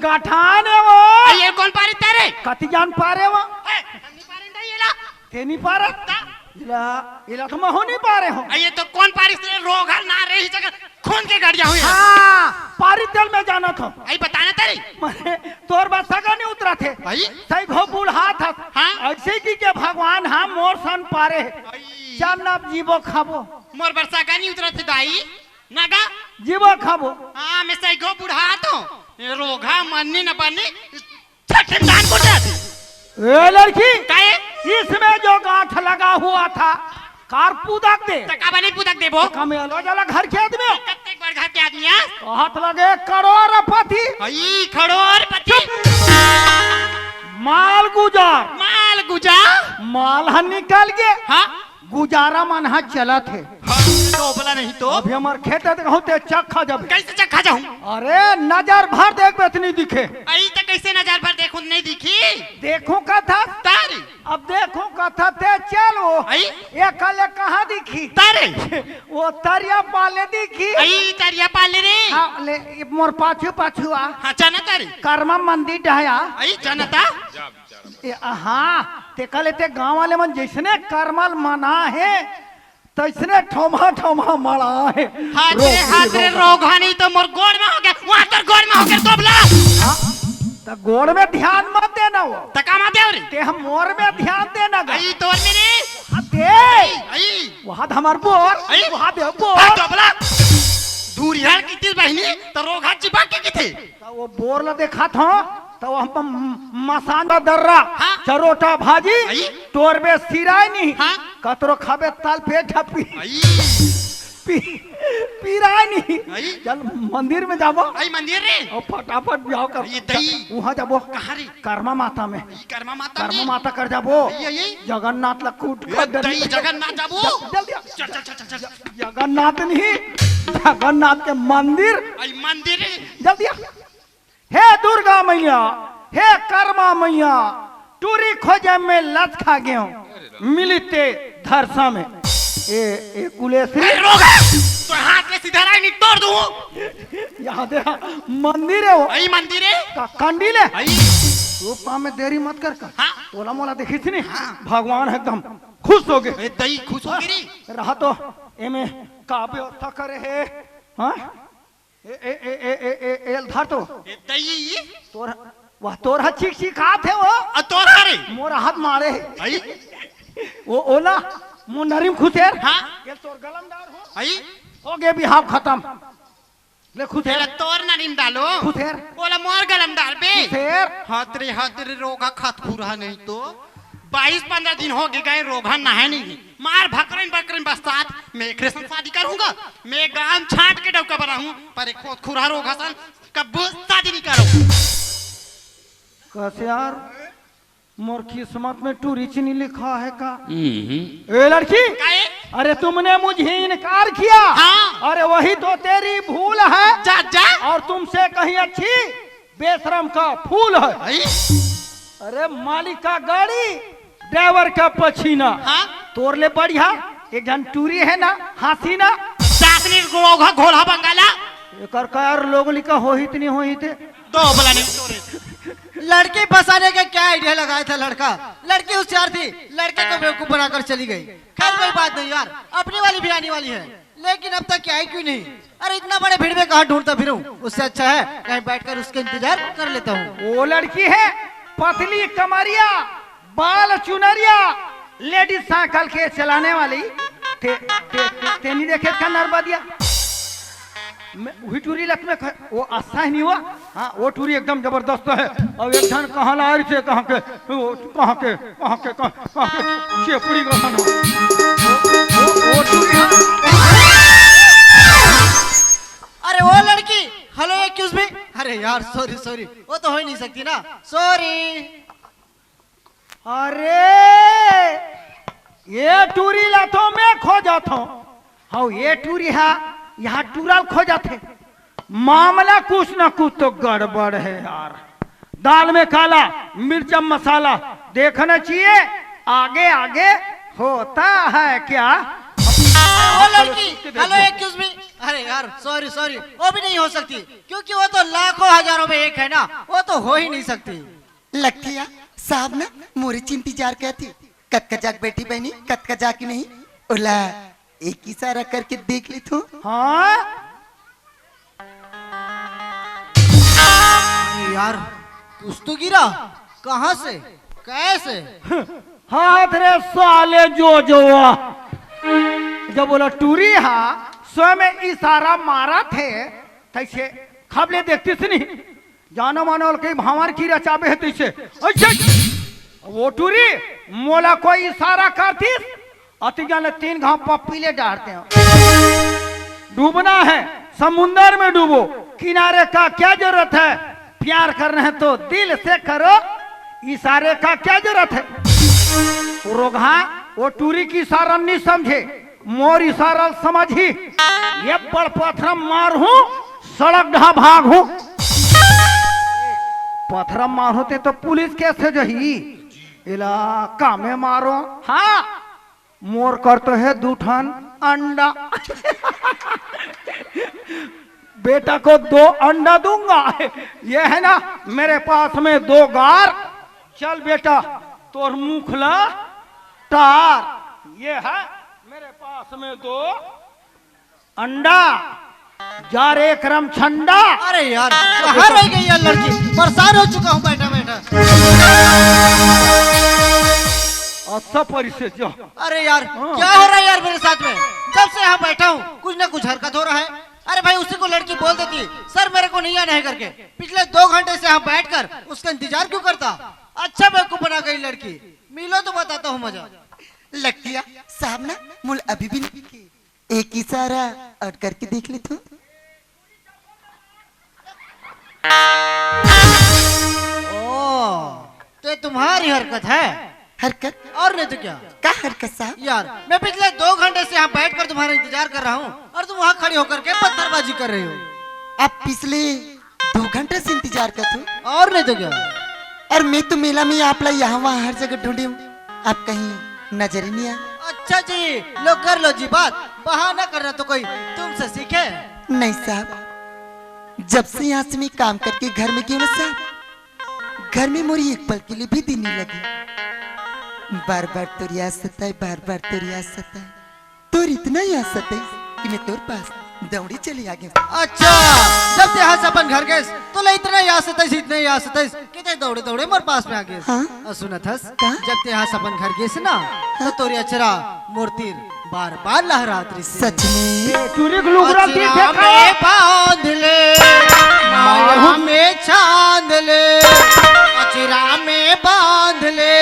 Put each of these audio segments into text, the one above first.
गठान है वो। ये कौन पारे तेरे? कति जान पारे वो? नहीं पारे नहीं ये ला। ते नहीं पारे? इला तो महो नहीं पारे हो। ये तो कौन पारे तेरे रोगा ना रही जगह खून के गाड़ियाँ हुई। हाँ पारी तेल में जाना था। आई बताना तेरी। मैंने तोर बात सगा नहीं उतरा थे। आई सही घो बूढ़ा था। हाँ ऐसे की के भगवान हम मोर सन पारे। चल ना जीवो खाबो। मोर बरसा का नहीं उतरा थे दाई। नागा जीवो खाबो। हाँ मैं सही घो बूढ़ा तो रोगा मन्नी न पानी छठन दान को जाती। ए लड़की काहे? इसमें जो गांठ लगा हुआ था कार पूदक दे। तकाबली पूदक दे बो। कमे लो जला घर के आदमी। कितने बार घर के आदमी है? हाथ लगे करोड़पति। आई करोड़पति। माल गुजार। माल गुजार। माल हन निकल गए। हाँ गुजारा मन हाथ चला थे। तो बोला नहीं तो अभी हमार खेत होते चखा जब। कैसे चखा जाऊं? अरे नजर भर देख इतनी दिखे। आई तो कैसे नजर भर देखूं नहीं दिखी? देखूं का था तारी। अब देखूं का था ते चलो। आई ये कल कहाँ दिखी? तारे। वो तरिया पाले दिखी। आई तरिया पाले रे। हाँ ले मोर पाछू पाछू आ। हाँ जाना तारी। कर्मा मंदिर ढाया। आई जानता? हाँ ते कल ते गाँव वाले मन जैसने कर्मल मना है तैसने ठोमा ठोमा मड़ा है। हाथ रे रोगा नहीं तो मोर गोड़ में हो गया। वहाँ तर गोड़ में हो गया तो बोला। तो गोड़ में ध्यान मत देना वो। तका मत दे रे। ते हम मोर में ध्यान देना गा। आई तोर मेरे। दे। आई वहाँ हमार बोर। वहाँ दे बोर। हाँ तो बोला। दूर यार कितनी बहनी तो रोगा चिपा के थे। तो वो बोर ला देखा था तो हम मसाला दर्रा। हाँ? चरोटा भाजी तोर में सिराय नहीं। हाँ? कतरो खाबे ताल पे ढपी आई पीराय नहीं। आई चल मंदिर में जाबो। आई मंदिर रे। और फटाफट जाओ कर ये दही वहाँ जाबो। कहाँ रे? कर्मा माता में। कर्मा माता कर्मा माता कर जाबो। ये जगन्नाथ ला कूट दही जगन्नाथ जाबो। जल्दी चल चल चल चल चल। जगन्नाथ नहीं जगन्नाथ के मंदिर। आई मंदिर रे। जल्दी हे दुर्गा मैया हे कर्मा मैया टूरी खोजे में लत खा गए मिलते धरसा में ए कुलेश्री रोगा तो हाथ में सीधा नहीं तोड़ दूं। यहाँ दे मंदिर है वो। आई मंदिर है का कंडील है। आई तू काम में देरी मत कर कर। हाँ तोला मोला देखी थी नहीं। हाँ भगवान एकदम खुश हो गए। दही खुश हो गई रहा तो एमे का व्यवस्था करे है। हाँ एल था तो दही तोर वह तोर चिक चिकात है वो। तोर रे मोर हाथ मारे आई वो ओला मो नरीम खुशेर। हाँ ये तोर गलमदार हो। आई हो गए बिहाव खत्म। ले खुशेर तोर नरीम डालो। खुशेर बोला मोर गलमदार पे खुशेर हाथ रे रोगा खात पूरा नहीं तो 22-15 दिन हो गए रोगा नहा नहीं। मार भकरन बकरन बस्तात मैं एक रेशन शादी करूंगा। मैं गांव छाट के डौका बनाऊं पर एक खुरा रोगा सन कब शादी नहीं करूं। कैसे यार मोर किस्मत में टूरी चीनी लिखा है का? ए लड़की अरे तुमने मुझे इनकार किया। हाँ? अरे वही तो तेरी भूल है। जा जा और तुमसे कहीं अच्छी बेशरम का फूल है। अरे मालिक का गाड़ी ड्राइवर का पसीना। हाँ? तोर ले बढ़िया एक जन टूरी है ना हसीना। घोड़ा बंगाला एकर कार लोग लिखा हो ही इतनी हो ही थे। दो बला नहीं तोरे। लड़की फंसाने का क्या आइडिया लगाया था लड़का। लड़की होशियार थी, लड़के को बेवकूफ बनाकर चली गई। खैर कोई बात नहीं यार, अपनी वाली भी आने वाली है। लेकिन अब तक क्या आई क्यों नहीं? अरे इतना बड़े भीड़ में कहाँ ढूंढता फिरूं? उससे अच्छा है कहीं बैठकर उसके इंतजार कर लेता हूँ। वो लड़की है पतली कमरिया, बाल चुनरिया, लेडीज साइकिल के चलाने वाली। ते नहीं देखे इसका नरबा दिया वही टूरी लत में वो अच्छा ही नहीं हुआ। हाँ वो टूरी एकदम जबरदस्त है। अब एक जन कहाँ ला रही थे, कहाँ के शेपड़ी का खाना वो टूरी। अरे वो लड़की, हेलो एक्सक्यूज मी। अरे यार सॉरी सॉरी, वो तो हो ही नहीं सकती ना, सॉरी। अरे ये टूरी लाथों में खो जाता हूँ। हाँ ये टूरी है यहाँ टूरल खो जाते। मामला कुछ ना कुछ तो गड़बड़ है यार। दाल में काला मिर्च मसाला देखना चाहिए, आगे आगे होता है क्या। वो लड़की, हेलो एक्सक्यूज मी। अरे यार सॉरी सॉरी, वो भी नहीं हो सकती क्योंकि वो तो लाखों हजारों में एक है ना, वो तो हो ही नहीं सकती। लखिया साहब ना मोरे इंतजार करती कत का जाग बैठी बहनी, कत का जाग की नहीं उला एक इशारा करके देख ली तू। हाँ यार कुछ तो गिरा, कहाँ से कैसे? हाथ रे साले जो जब बोला टूरी हा स्वयं इशारा मारा थे तैसे खबले देखती थी नहीं जानो मानो के भावर की रचाबे है तैसे। अच्छा वो टूरी मोला कोई इशारा करती अति जाने 3 घाव पपीले डालते हैं। डूबना है समुंदर में डूबो, किनारे का क्या जरूरत है। प्यार करना है तो दिल से करो, इशारे का क्या जरूरत है। रोगा वो टूरी की इशारा नहीं समझे, मोर इशारा समझी। ये बड़ पत्थर मार हूं, सड़क ढा भाग हूं। पत्थर मार होते तो पुलिस कैसे जही, इलाका में मारो। हाँ मोर करते है 2 ठन अंडा। बेटा को 2 अंडा दूंगा। ये है ना मेरे पास में 2 गार। चल बेटा तोर मुखला तार। ये है मेरे पास में 2 अंडा, जा रे करम ठंडा। अरे यार कहाँ रह गई यार लड़की, परेशान हो चुका हूँ बैठा बैठा। अच्छा परिचय जो। अरे यार क्या हो रहा है यार मेरे साथ में? जब से यहाँ बैठा हूँ कुछ ना कुछ हरकत हो रहा है। अरे भाई उसी को लड़की बोल देती सर मेरे को नहीं आना है करके। पिछले 2 घंटे से यहाँ बैठकर उसका इंतजार क्यों करता? अच्छा बेवकूफ बना गई लड़की। मिलो तो बताता हूँ मजा। लखिया साहब ना मुल अभी भी नहीं, एक इशारा और करके देख ली तू। ओ तो तुम्हारी हरकत है? हरकत और नहीं तो क्या। का हरकत साहब? यार मैं पिछले 2 घंटे से यहाँ बैठकर तुम्हारा इंतजार कर रहा हूँ और तुम वहाँ खड़ी होकर के पत्थरबाजी कर रही हो। आप पिछले 2 घंटे से इंतजार कर तू। और नहीं तो क्या। और मैं तो मेला में आप यहाँ वहाँ हर जगह ढूंढी हूँ, आप कहीं नजर ही नहीं आया। अच्छा जी लो कर लो जी बात, बहाना करना तो कोई तुमसे सीखे। नहीं साहब, जब से यहाँ से मैं काम करके घर में गई ना साहब, घर में मोरी एक पल के लिए भी दिन नहीं लगी। बार बार तो रियाज सताए, बार बार तो रियाज सताए, तो इतना याद सताई कि मैं तोर पास दौड़ी चली आ गई। अच्छा जब यहाँ से अपन घर गए तो ले इतना याद सताइस इतने याद सताइस कितने दौड़े दौड़े मोर पास में आ गए। हाँ? सुनत हस का? जब यहाँ से अपन घर गए ना तो तोरी अचरा मूर्ति बार बार लहरात रही। सच में टूरी ग्लूगरा दी अचरा में बांध ले, माया में छांद ले, अचरा में बांध ले।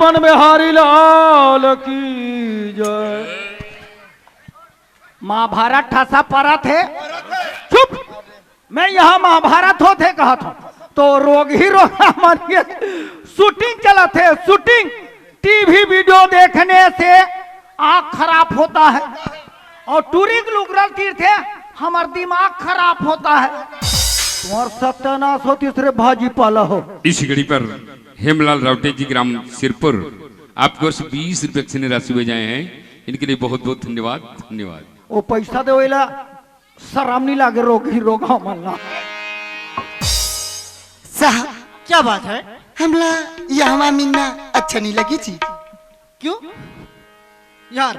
वृंदावन बिहारी लाल की जय। महाभारत ठासा परा थे। चुप, मैं यहाँ महाभारत होते कहा था तो रोग ही रोग मानिए। शूटिंग चला थे, शूटिंग। टीवी वीडियो देखने से आँख खराब होता है और टूरिंग लुगरल तीर्थ है हमार दिमाग खराब होता है। तुम्हार सत्यानाश हो तीसरे भाजी पाला हो। इस घड़ी पर हेमलाल रावटे जी ग्राम सिरपुर आपको 20 रुपए से राशि भेजाए हैं, इनके लिए बहुत बहुत धन्यवाद। धन्यवाद। वो पैसा देवेला शराम नहीं लागे, रोग ही रोग मल्ला। साहब क्या बात है? हमला यहाँ मिलना अच्छा नहीं लगी जी। क्यों यार?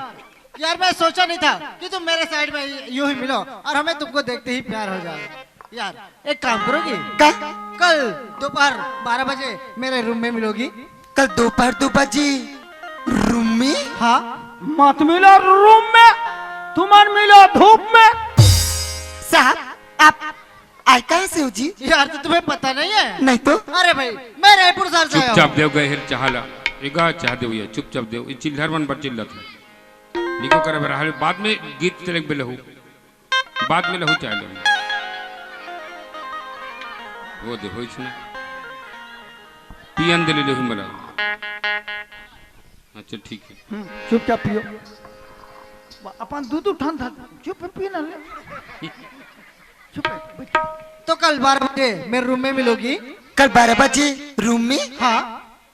यार मैं सोचा नहीं था कि तुम मेरे साइड में यूं ही मिलो और हमें तुमको देखते ही प्यार हो जाए। यार एक काम करोगी? का कल दोपहर 12 बजे मेरे रूम में मिलोगी? कल दोपहर 2 बजे रूम में? हाँ। मत मिलो रूम में, तुमन मिलो धूप में। साहब आप आए कहाँ से हो जी? यार तो तुम्हें पता नहीं है? नहीं तो। अरे भाई मैं रायपुर शहर से आया चुपचाप हूँ। देव गए चाहला एगा चाह दे भैया चुपचाप देव ये चिल्हर मन पर चिल्लत है निको करे बरहाल बाद में गीत चले बे लहू बाद में लहू चाहे ले वो देखो इसमें पियन दे ले लहू मला। अच्छा ठीक है चुपचाप पियो। अपन दूध उठान था, चुप पी ना ले। चुप बैठ। तो कल 12 बजे मेरे रूम में मिलोगी? कल 12 बजे रूम में? हाँ।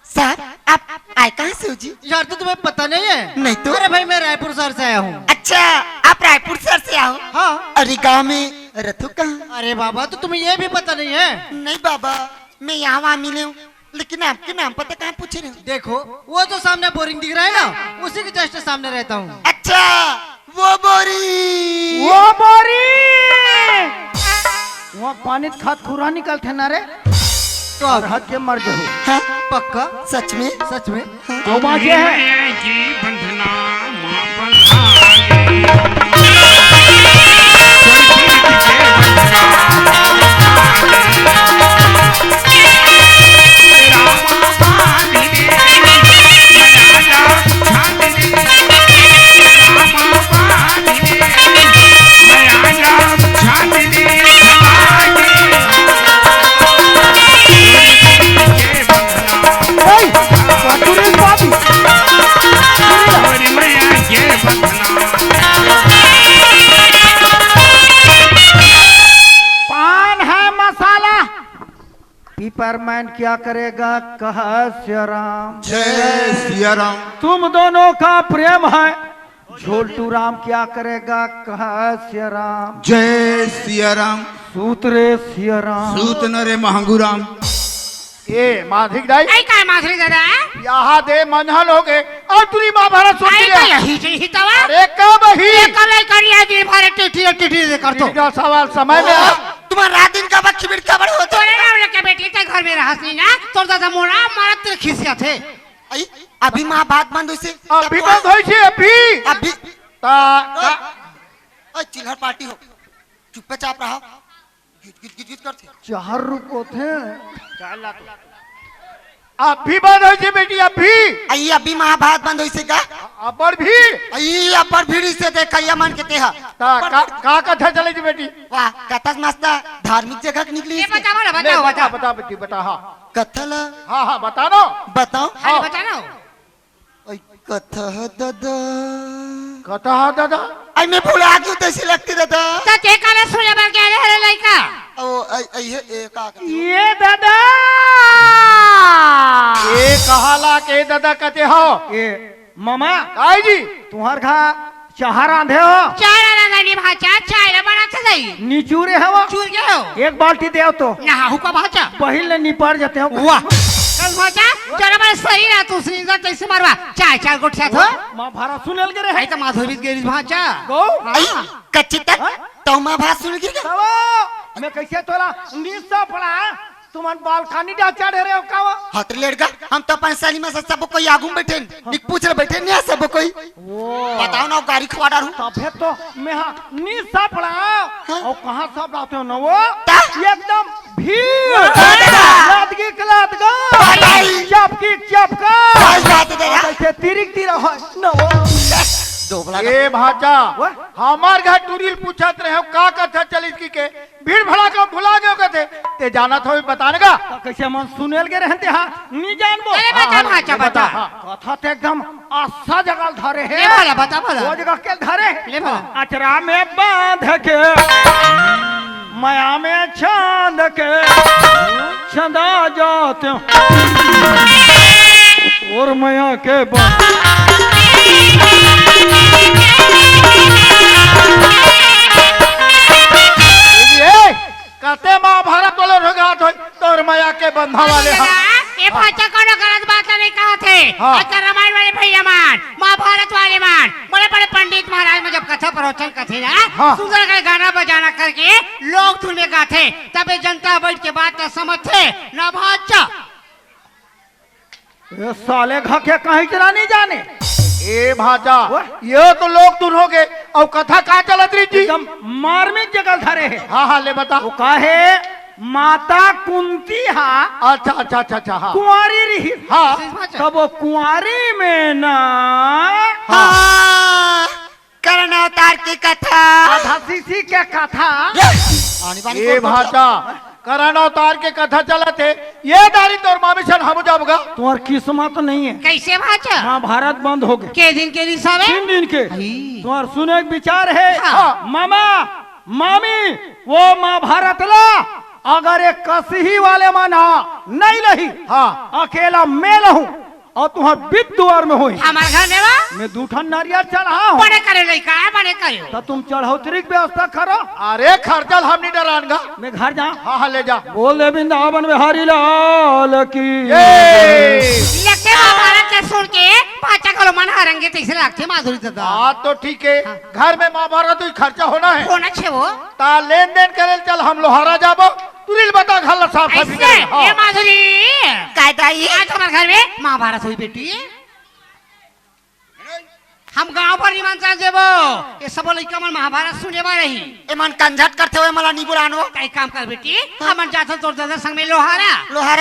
साहब आप आए कहाँ से हो जी? यार तो तुम्हें पता नहीं है? नहीं तो। अरे भाई मैं रायपुर शहर से आया हूँ। अच्छा आप रायपुर शहर से आओ? हाँ। अरे गाँव में रथो कहाँ? अरे बाबा तो तुम्हें ये भी पता नहीं है? नहीं बाबा मैं यहाँ वहाँ मिले हूँ लेकिन आपके नाम पता कहाँ पूछ रहे हो? देखो वो जो सामने बोरिंग दिख रहा है ना, उसी के जस्ट सामने रहता हूँ। अच्छा वो बोरी। वो बोरी वहाँ पानी खाद खुरा निकलते ना रे तो और अब हद के मर जाओ। हाँ पक्का? सच में? सच में? तो बाजे है जी बंधना मां बंधा पिपरमैन क्या करेगा कहा सिया राम। जय सिया राम। तुम दोनों का प्रेम है झोलटू राम क्या करेगा कहा सिया राम। जय सिया राम। सूत्रे सिया राम। सूत नरे महंगू राम। ये माधिक दाई आई काय माथरी दादा यहाँ दे मनहल हो गए और तुरी महाभारत सुन आई लिया। काय ही तवा अरे कब ही कल करिया जी भारत टिटी दे कर तो इनका सवाल समय में है। तुम्हारा रात दिन का वक्त खिबिड़ खबर होता तोरे ना लड़के बेटी ते घर में रहस नहीं ना तोर दादा मोरा मारत तेरे खिसिया थे। है। अभी माँ बात बंद हुई से अभी बंद होई छे अभी अभी ता चिल्हर पार्टी हो चुपचाप रहो गिट गिट करते 4 रुको थे अभी बंद होई छे बेटी अभी आई अभी महाभारत बंद हुई से का अबर भी आई अपर भीड़ी से देखा या मन के तेहा ता का कथा चले जी बेटी। वाह कथा मस्त धार्मिक जगह की निकली ये इसमें। बताओ ना ले, बताओ बता बताओ बता बेटी बता। हाँ कथा ला हाँ हाँ बता दो बताओ अरे बता ना आई कथा दादा कथा दादा आई मैं भूला क्यों तैसी लगती दादा तो ते काले सुने बार के रे लइका ओ आई ये का ये दादा ये कहाला के दादा कहते हो ये मामा आई जी तुम्हार घा चाह रांधे हो चार रानी भाचा चाय बनाते जाई निचूरे है वो चूर गए हो एक बाल्टी दे तो ना हुका भाचा पहिल ने निपार जाते हो। वाह कल भाचा जरा बड़े सही ना तू सीधा कैसे मारवा चाय चार गोठिया था माँ भारत सुनल के आई रहे तो माधुरी गेरी भाचा गो आई कच्ची तक तो महाभारत सुन गिर गया तवो मैं कैसे तोला निस्सा पड़ा तुमन बालकानी डा चढ़े रहे हो कावा हतर लड़का हम तो 5 साल में सब कोई आगू में बैठे निक पूछ रहे बैठे नहीं सब कोई बताओ ना गाड़ी खवा डालू तबे तो मैं नी सब पड़ा और कहां सब लाते हो ना वो एकदम भीड़ लादगी कलादगा चपकी चपका ऐसे तिरिक तिरा हो ना वो ए भाचा हमार घर टूरिल पूछत रहे हो का कथा चलिस की के भीड़ भड़ा के भुला गयो कथे ते जाना थो बताने का कैसे मन सुनेल के रहते हां नी जानबो अरे बता भाचा बता कथा तो एकदम आशा जगह धरे है ले बोला बता बोला वो जगह के धरे ले बोला अचरा में बांध के माया में छांद के छंदा जाते और माया के कहते महाभारत वाले रोगात हो तोर माया के बंधा वाले हम ये भाचा कोनो गलत बात नहीं कहा थे अच्छा रामायण वाले भैया मान महाभारत वाले मान बड़े बड़े पंडित महाराज में जब कथा प्रवचन करते ना सुंदर का गाना बजाना करके लोग धुने गाते तबे जनता बैठ के बात न समझते ना भाचा ये साले घके कहीं चला नहीं जाने ए भाचा ये तो लोग तुम हो गए और कथा का चलत रही जी एकदम मार्मिक जगह धरे है हाँ हाँ ले बता वो काहे माता कुंती अच्छा अच्छा अच्छा अच्छा हाँ कुंवारी रही हाँ तब वो कुंवारी में ना कर्ण अवतार की कथा आधा सीसी के कथा ए भाचा करण अवतार के कथा चलत है ये दारी तोर मामिशन हम जाबगा तुम्हार किस्मत नहीं है कैसे भाचा महाभारत बंद हो गए के दिन के हिसाब 3 दिन के तुम्हार सुने के विचार है मामा मामी वो महाभारत ला अगर एक कसी वाले माना नहीं लही अकेला मैं लहूं और तुम्हार बिद द्वार में होई हमारे घर में वा मैं दूठन नारियल चढ़ाऊं बड़े करे लइका बड़े करे तो तुम चढ़ौतरी की व्यवस्था करो अरे खर्चल हम नहीं डरानगा मैं घर जा हाँ हाँ ले जा बोल दे वृंदावन बिहारी लाल की लगते महाभारत के सुन के पाचा को मन हरंगे तैसे लगते माधुरी दादा हाँ तो ठीक है घर में महाभारत हुई खर्चा होना है होना छे वो ता लेन देन करे चल हम लोहारा जाबो तुरिल बता घर साफ साफ ऐसे ये माधुरी काय दाई आज हमारे घर में महाभारत हुई बेटी हम गांव पर निमन चाल देबो ये सब लइका मन महाभारत सुने बा रही ए मन कंझट करते हुए मला नहीं बुलानो कई काम कर बेटी हमन जात तोर दादा संग में लोहारा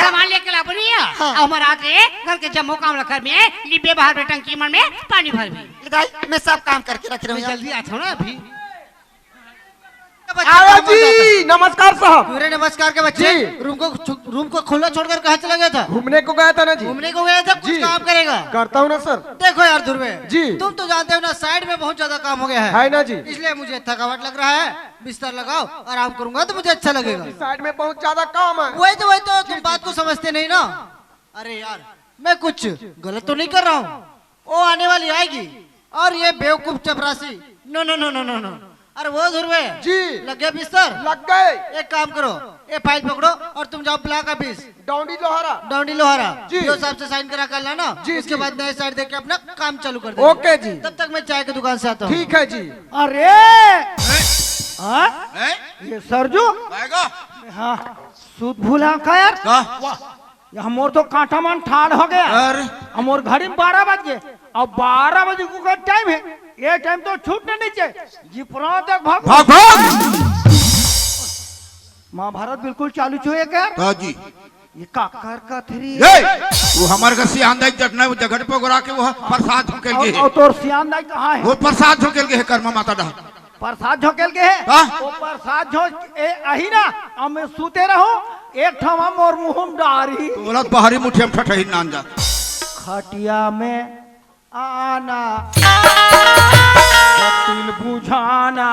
सामान लेके ला बनिया हमर रात रे घर के जम्मू काम कर में लिबे बाहर में टंकी मन में पानी भर भी दाई मैं सब काम करके रख रहा हूं जल्दी आ ना अभी आओ जी नमस्कार साहब पूरे नमस्कार के बच्चे रूम को खुला छोड़कर कहाँ चला गया था घूमने को गया था ना जी घूमने को गया था कुछ काम करेगा करता हूँ ना सर देखो यार ध्रुवे जी तुम तो जानते हो ना साइड में बहुत ज्यादा काम हो गया है ना जी इसलिए मुझे थकावट लग रहा है बिस्तर लगाओ आराम करूंगा तो मुझे अच्छा लगेगा साइड में बहुत ज्यादा काम है वही तो तुम बात को समझते नहीं ना अरे यार मैं कुछ गलत तो नहीं कर रहा हूँ वो आने वाली आएगी और ये बेवकूफ चपरासी no no no no no no अरे वो ध्रुवे जी लग गया बिस्तर लग गए एक काम करो ये फाइल पकड़ो और तुम जाओ ब्लॉक ऑफिस डौंडी लोहारा डाउडी लोहारा जी। जो साहब से साइन करा कर लाना जी, उसके जी। बाद नए साइड देके अपना काम चालू कर देना ओके जी। तब तक मैं चाय की दुकान से आता हूँ ठीक है जी अरे ये सरजू हाँ सूद भूला का यार ये हमोर तो कांटा मन ठाड़ हो गया हमोर घड़ी में 12 बज गए अब 12 बजे को टाइम है ये टाइम तो छूटने नहीं चाहिए जिपरा तक भाग महाभारत बिल्कुल चालू छुए क्या हाँ जी ये काकर का थरी वो हमारे का सियान जटना वो जगह पे गोरा के वो प्रसाद झोंकेल के है और तोर सियान दाई कहाँ है वो प्रसाद झोंकेल के है कर्मा माता दा प्रसाद झोंकेल के है हाँ? वो प्रसाद झोंक अही ना अब मैं सूते रहो एक ठमा मोर मुंह में डारी बोला बाहरी मुठिया में ठठही नान जा खटिया में आना तिल बुझाना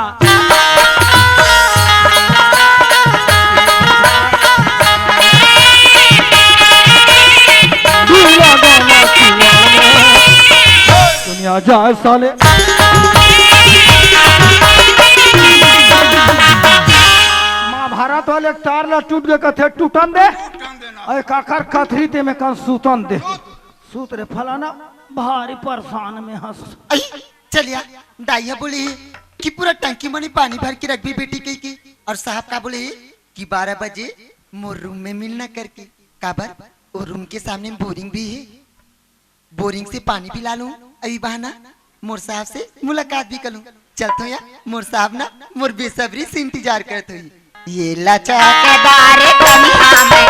दुनिया जाए साले महाभारत वाले तार ला टूट गए कथे टूटन दे अरे काकर कथरी ते में कन सूतन दे सूत रे फलाना भारी परेशान में हंस चलिया दाइया बोली कि पूरा टंकी में पानी भर के रख भी बेटी की और साहब का बोले कि 12 बजे मोर रूम में मिलना करके काबर वो रूम के सामने बोरिंग भी है, बोरिंग से पानी पिला लूं, अभी बहाना मोर साहब से मुलाकात भी कर लूं। चलतो या मोर साहब ना मोर बेसब्री से इंतजार करते हुई ये लाचा के बारे दुनिया में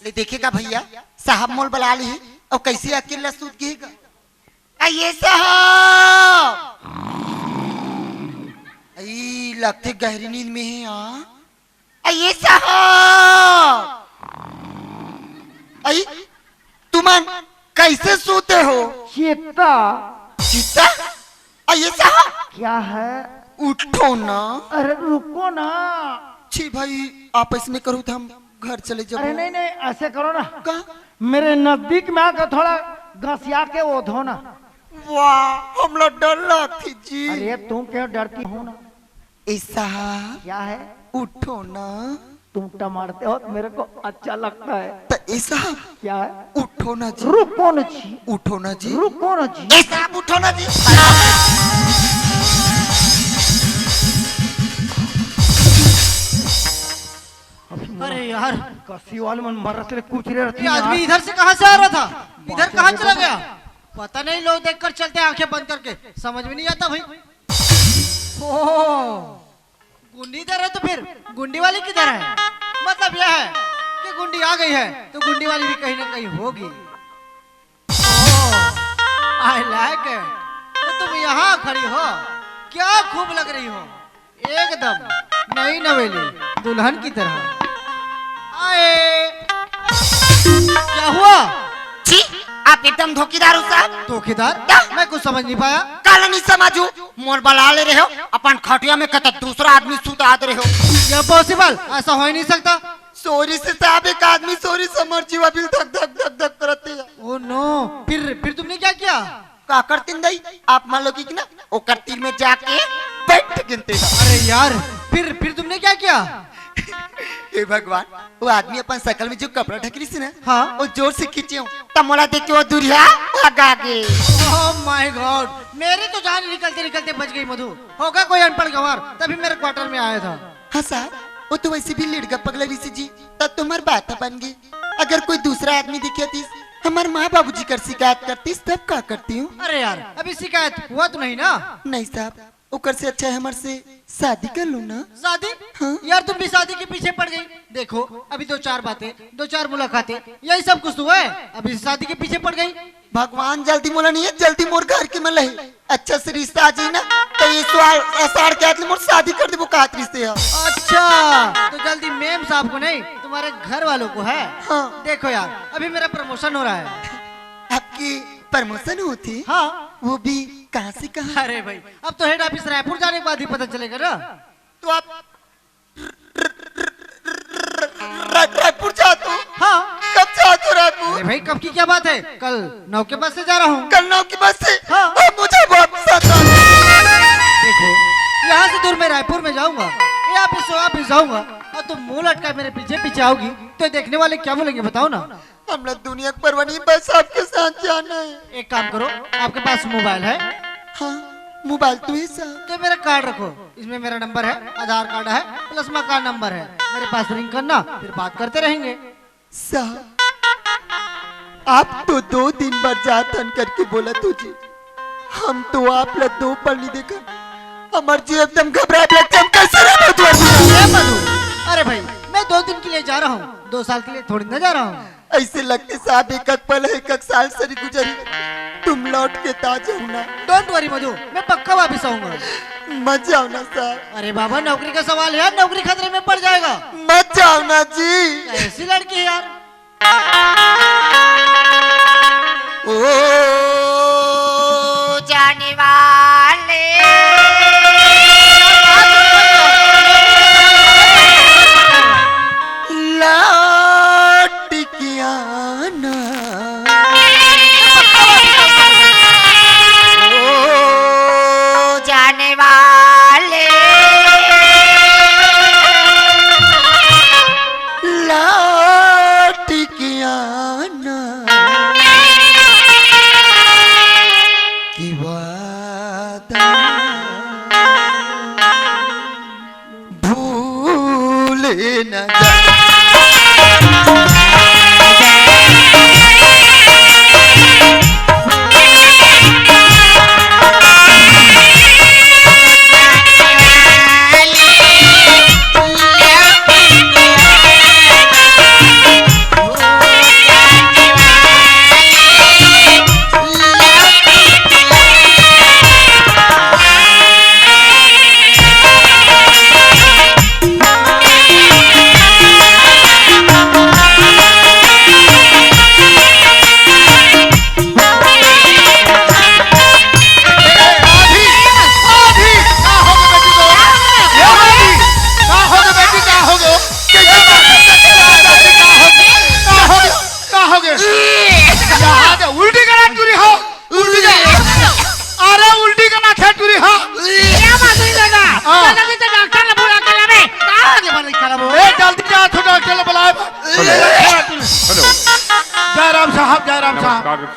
ले देखेगा भैया साहब मोल बुला ली और कैसे अकेला सूत गएगा। आइए साहब, आई लगते गहरी नींद में है। आइए साहब, आई तुम कैसे सोते हो? चेता चिता, आइए साहब क्या है? उठो ना। अरे रुको ना। छी भाई आप इसमें करो तो हम घर चले जाओ। अरे नहीं नहीं ऐसे करो ना, का? मेरे नजदीक में आकर थोड़ा घसिया के वो धो ना। वाह हम लोग डर लगती जी। अरे तुम क्यों डरती हो ना? ऐसा क्या है? उठो ना। तुम टमारते हो तो मेरे को अच्छा लगता है। तो ऐसा क्या है? उठो ना जी। रुको ना जी, उठो ना जी। रुको ना जी। ऐसा उठो ना जी। अरे यार, कसी वाले मन मरत रे कुछ रे रहती ये आदमी इधर से कहाँ से आ रहा था? इधर कहाँ चला गया? पता नहीं, लोग देखकर चलते हैं आंखें बंद करके, समझ में नहीं आता भाई। ओह, गुंडी इधर है तो फिर गुंडी वाली किधर है? मतलब यह है कि गुंडी आ गई है तो गुंडी वाली भी कहीं ना कहीं होगी। I like it. तो तुम यहाँ खड़ी हो, क्या खूब लग रही हो, एकदम नई नवेली दुल्हन की तरह। आए, क्या हुआ? जी आप एकदम धोखेदार हो साहब। धोखेदार? मैं कुछ समझ नहीं पाया। काला नहीं समझू, मोर बला ले रहे हो अपन खटिया में कत दूसरा आदमी सुता दे रहे हो। क्या पॉसिबल? ऐसा हो ही नहीं सकता। सोरी से साहब एक आदमी सोरी से मर जीवा बिल धक धक धक धक करते हैं। ओह नो, फिर तुमने क्या किया? का करते दई आप मान लो कि ना वो करती में जाके बैठ गिनते हैं। अरे यार, फिर तुमने क्या किया? हे भगवान, वो आदमी अपन शकल में जो कपड़ा ढकरी से ना, हाँ। वो जोर से खींचे हो तब मोला देख के वो दुरिया भागा गए। ओह माय गॉड, मेरी तो जान निकलते निकलते बच गई मधु। होगा कोई अनपढ़ गंवार, तभी मेरे क्वार्टर में आया था। हाँ साहब, वो तो वैसे भी लेट गप्पा लगी से जी, तब तुम्हारी बात बन गई। अगर कोई दूसरा आदमी दिखे थी हमारे माँ बाबूजी कर शिकायत करती तब क्या करती हूँ? अरे यार, अभी शिकायत हुआ तो नहीं ना? नहीं साहब, ओकर से अच्छा है हमारे से शादी कर लो ना। शादी? हाँ। यार तुम भी शादी के पीछे पड़ गई। देखो अभी दो चार बातें, दो चार मुलाकातें, यही सब कुछ हुआ है, अभी शादी के पीछे पड़ गई। भगवान जल्दी मोला नहीं है, जल्दी मोर घर के में लहे अच्छा से रिश्ता आ जाए ना तो ये सवाल असार के आदमी मोर शादी कर दे। वो का रिश्ते है? अच्छा, तो जल्दी मेम साहब को नहीं, तुम्हारे घर वालों को है। हाँ। देखो यार, अभी मेरा प्रमोशन हो रहा है। आपकी प्रमोशन होती? हाँ। वो भी कहाँ से कहाँ? अरे भाई, अब तो हेड ऑफिस रायपुर जाने के बाद ही पता चलेगा ना। तो आप रायपुर जाते हो? हाँ। कब जाते हो रायपुर? अरे भाई, कब की क्या बात है? कल 9 के बस से जा रहा हूँ। कल 9 की बस से? हाँ। मुझे बहुत सता। देखो, यहाँ से दूर मैं रायपुर में जाऊंगा, ऑफिस जाऊंगा और तुम मुंह लटका मेरे पीछे पीछे आओगी तो देखने वाले क्या बोलेंगे बताओ ना। हम लोग दुनिया की परवाह नहीं, बस आपके साथ जाना है। एक काम करो, आपके पास मोबाइल है? हाँ मोबाइल तो है साहब। तो मेरा कार्ड रखो, इसमें मेरा नंबर है, आधार कार्ड है, प्लस मकान नंबर है, मेरे पास रिंग करना, फिर बात करते रहेंगे। साहब आप तो 2 दिन बाद जातन करके बोला तुझे, हम तो आप लोग 2 पल नहीं देखा, हमार जी एकदम घबरा लगता हम कैसे रहे मधु? अरे भाई, मैं 2 दिन के लिए जा रहा हूँ, 2 साल के लिए थोड़ी ना जा रहा हूँ। ऐसे लगते साहब एक पल है, एक साल सरी गुजरी, तुम लौट के ताजा होना। डोंट वरी मधु, मैं पक्का वापस आऊंगा। मत जाओ ना साहब। अरे बाबा, नौकरी का सवाल है, नौकरी खतरे में पड़ जाएगा। मत जाओ ना जी। ऐसी लड़की है यार। ओ जाने वाले लौट के आना, ओ जाने वाले लौट के आना। ले न जाए।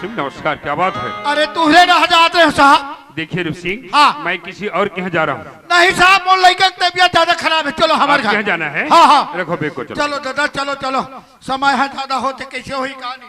नमस्कार, क्या बात है? अरे तुहरे ना जाते हो साहब। देखिए रूप सिंह, हाँ। मैं किसी और के यहाँ जा रहा हूँ। नहीं साहब, मोर लड़का की तबीयत ज्यादा खराब है। चलो हमारे यहाँ घर जाना है? हाँ हाँ रखो बेग को, चलो। चलो दादा, चलो चलो, समय है ज्यादा होते कैसे हुई कहानी।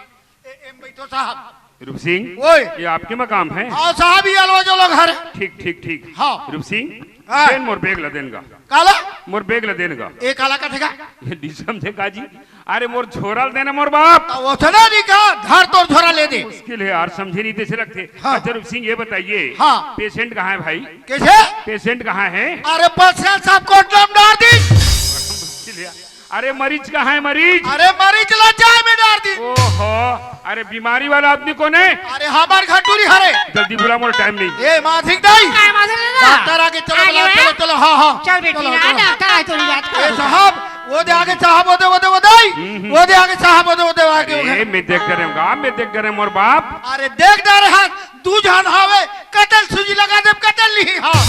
बैठो साहब। रूप सिंह, ओए ये आपके मकाम है? हाँ साहब, ये अलवा जो लोग घर है। ठीक ठीक ठीक। हाँ। रूप सिंह, हाँ। देन मोर बेग ला देनगा। काला मोर बेग ला देनगा। एक काला का थे ये डिसम थे काजी। अरे मोर झोरा ला देना मोर बाप। वो चला नहीं कहा घर तो झोरा ले दे। मुश्किल है यार, समझे नहीं थे रखते। हाँ। अच्छा रूप सिंह, ये बताइए, हाँ। पेशेंट कहाँ है भाई? कैसे? पेशेंट कहाँ है? अरे पेशेंट साहब को नाम डाल दी। मुश्किल है। अरे मरीज कहाँ है मरीज? अरे मरीज ला चाय में डाल दी। ओहो, अरे बीमारी वाला आदमी कौन है? अरे हमार घर टूरी हरे। जल्दी बुला, मोर टाइम नहीं। ए माधिक दाई, डॉक्टर आगे चलो, चलो चलो। हाँ हाँ चल बेटी ना, डॉक्टर आए तो नहीं बात ए करो। साहब, वो दे आगे साहब, वो दे वो दाई, वो दे आगे साहब, वो दे आगे। अरे मैं देख कर रहूंगा, मैं देख कर मोर बाप। अरे देख जा रहे हाथ दू जान हावे, कतल सूजी लगा दे, कतल ली। हाँ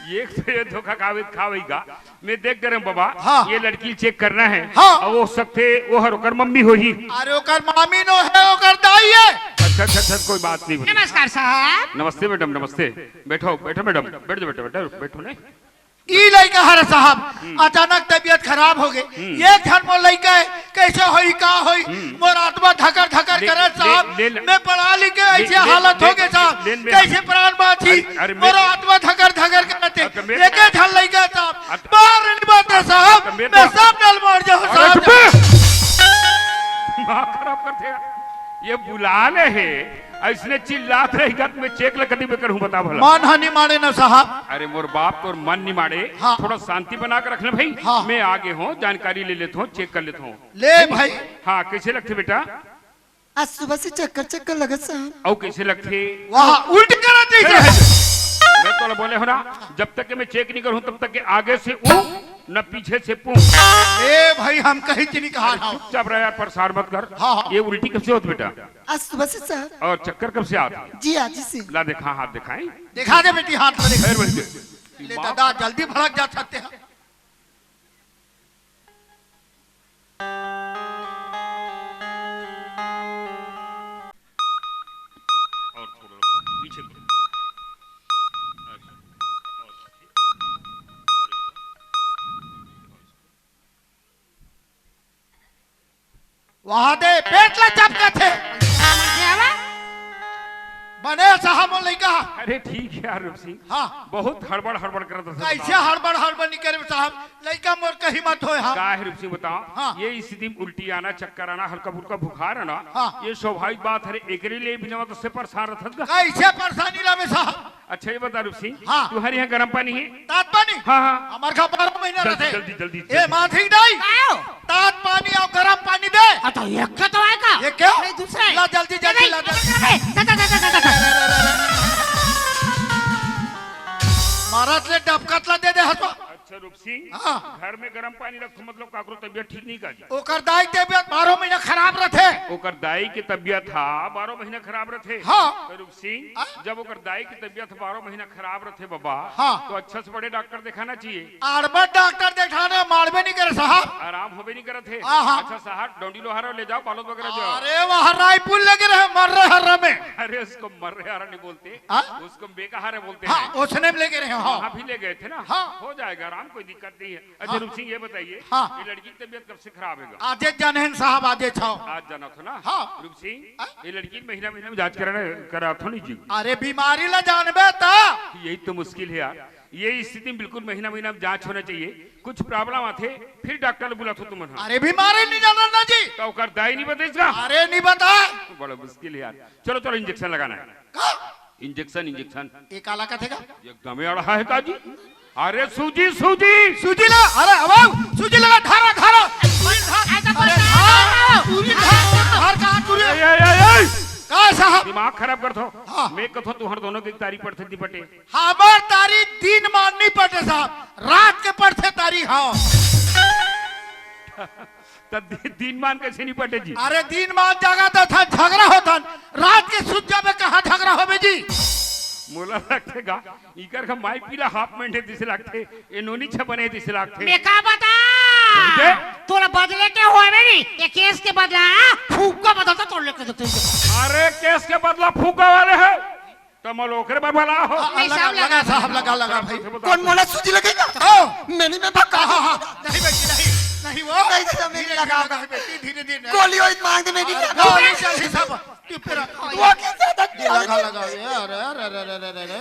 ये तो ये धोखा खावेगा। मैं देख कर रहूं बाबा। हाँ। ये लड़की चेक करना है। हाँ। और वो सकते वो हर ओकर मम्मी होही। अरे ओकर मामी नो है, ओकर दाई है। अच्छा अच्छा अच्छा, कोई बात नहीं। नमस्कार साहब। नमस्ते मैडम, नमस्ते। बैठो बैठो मैडम, बैठ जाओ, बैठो बैठो बैठो ने। ई लड़का हर साहब अचानक तबीयत खराब हो गई। एक धन मोर लड़का है, कैसे होई का होई, मोर आत्मा धकर धकर करे साहब। मैं पढ़ा लिख के ऐसे हालत हो गए साहब, कैसे प्राण बाची, अरे मोर आत्मा धकर धकर करते। अरे एक धन लड़का साहब बाहर नहीं बात साहब, मैं सब डल मार जाऊं साहब। दिमाग खराब कर देगा। ये बुला ले है, इसने चिल्लात रहेगा तो मैं चेक लकड़ी में करूं, बता भला। मान हानि माने ना साहब। अरे मोर बाप तो मन नहीं मारे। हाँ। थोड़ा शांति बना कर रखना भाई। हाँ। मैं आगे हूँ, जानकारी ले लेता हूँ, चेक कर लेता हूँ। ले भाई। हाँ, कैसे लगते बेटा? आज सुबह से चक्कर चक्कर लगा साहब। और कैसे लगते? वहाँ उल्टी कराती है। मैं तो बोले हो ना, जब तक कि मैं चेक नहीं करूँ तब तक कि आगे से ऊ न पीछे से पू। ए भाई, हम कहीं नहीं कहा रहा हूँ। चुपचाप रह यार, परेशान मत कर। हाँ, हाँ। ये उल्टी कब से होती बेटा? आज सुबह से साहब। और चक्कर कब से आती? जी आज ही से। ला देखा, हाथ दिखाएं। दिखा दे बेटी हाथ में। खैर भाई, ले दादा, जल्दी भड़क जा सकते हैं। और थोड़ा पीछे करो। वहाँ दे पेट ला चपका थे बने साहब लड़का। अरे ठीक है यार रूप सिंह। हाँ, बहुत हड़बड़ हड़बड़ करता था। कैसे हड़बड़ हड़बड़ नहीं करे साहब, लड़का मोर कहीं मत हो। हाँ क्या है रूप सिंह बताओ? हाँ। ये स्थिति में उल्टी आना, चक्कर आना, हल्का फुल्का बुखार आना, हाँ। ये स्वाभाविक बात है। एकरे लिए भी ना तो उससे परेशान रहता। कैसे परेशानी लगे साहब। अच्छा ये बता रूप सिंह, हाँ। तुम्हारे यहाँ गर्म पानी है? तात पानी। हाँ हाँ। हमारे घर 12 महीना जल्दी, रहते। जल्दी, जल्दी, ए जल्दी। माथी दाई, तात पानी और गर्म पानी दे। तो एक का तो आएगा। ये क्या? नहीं, दूसरा है। ला जल्दी जल्दी ला जल्दी। महाराज ने डबकतला दे दे हसवा। अच्छा रूप सिंह, हाँ। घर में गर्म पानी रखो मतलब काकरो तबियत ठीक नहीं का? ओकर दाई तबियत 12 महीना खराब रहते। ओकर दाई की तबियत था 12 महीना खराब रहते। हाँ। तो रूप सिंह, जब ओकर दाई की तबियत 12 महीना खराब रहते बाबा, हाँ। तो अच्छा से बड़े डॉक्टर दिखाना चाहिए। आड़बड़ डॉक्टर दिखाने मारबे नहीं करे साहब। आराम होबे नहीं करते। हाँ। अच्छा साहब, डोंडी लोहारा ले जाओ, बालोद वगैरह जाओ। अरे वहाँ रायपुर लगे रहे, मर रहे हर्रा में। अरे उसको मर्रे नहीं बोलते, हाँ? उसको बेकहारे बोलते हाँ, हैं। उसने भी लेके रहे। हाँ वहाँ भी ले गए थे ना। हाँ। हो जाएगा, आराम आराम, कोई दिक्कत नहीं है। अच्छा रूप सिंह ये बताइए, हाँ। ये लड़की की तबीयत कब से खराब है? आजे जानहन साहब आजे छाओ। आज जाना था ना? हाँ। रूप सिंह ये लड़की महीना महीना में जांच करा था नहीं जी? अरे बीमारी ला जानबे ता यही तो मुश्किल है यार, ये स्थिति में बिल्कुल महीना महीना में जांच होना चाहिए। कुछ प्रॉब्लम आते फिर डॉक्टर ने बुला तुम। अरे बीमारी नहीं जाना ना जी। तो कर दाई नहीं बता इसका? अरे नहीं बता। बड़ा मुश्किल है यार। चलो चलो इंजेक्शन लगाना है। का? इंजेक्शन इंजेक्शन एक काला कथेगा एकदम अड़ा है काजी। अरे सूजी सूजी सूजी ला। अरे अब सूजी लगा धारा धारा। अरे धार सूजी धार कहाँ तुरे? का साहब दिमाग खराब कर दो। हाँ। मैं कथो तुहर दोनों की तारीफ पढ़ते दी पटे। हमार तारी दिन माननी पड़े साहब, रात के पढ़ते तारी। हाँ तब दिन मान कैसे नहीं पटे जी? अरे दिन मान जागा तो था झगड़ा होता, रात के सुत जाबे कहाँ झगड़ा होबे जी? मोला लगतेगा इकर का माई पीला हाफ मेंढे दिसे लागते, एनोनी छ बने दिसे लागते। मैं का बता समझे? तोरा बदले के होए मेरी ये केस के बदला फूक का बदलता तोड़ लेके देते हैं। अरे केस के बदला फूका वाले है तो मलोकरे बदला हो। लगा लगा साहब लगा लगा भाई। कौन मोला सूजी लगेगा? ओ मैंने मैं भक्का नहीं बेटी नहीं नहीं वो नहीं तो मेरी लगा बेटी धीरे धीरे गोली और मांग दे मेरी लगा गोली चली सब चुप रह। वो कैसे लगा लगा ये अरे अरे अरे अरे अरे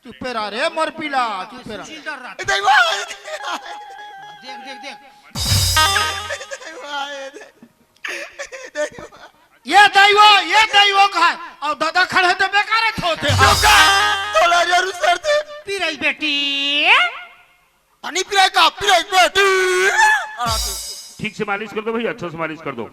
चुप रह रे मर पीला चुप रह। देख देख देख ये दैवो का है और दादा खड़े तो बेकार होते हैं। तोला जरूर सर दे पी रही बेटी पानी पिलाए का पिलाए बेटी ठीक से मालिश कर दो भाई, अच्छा से मालिश कर दो।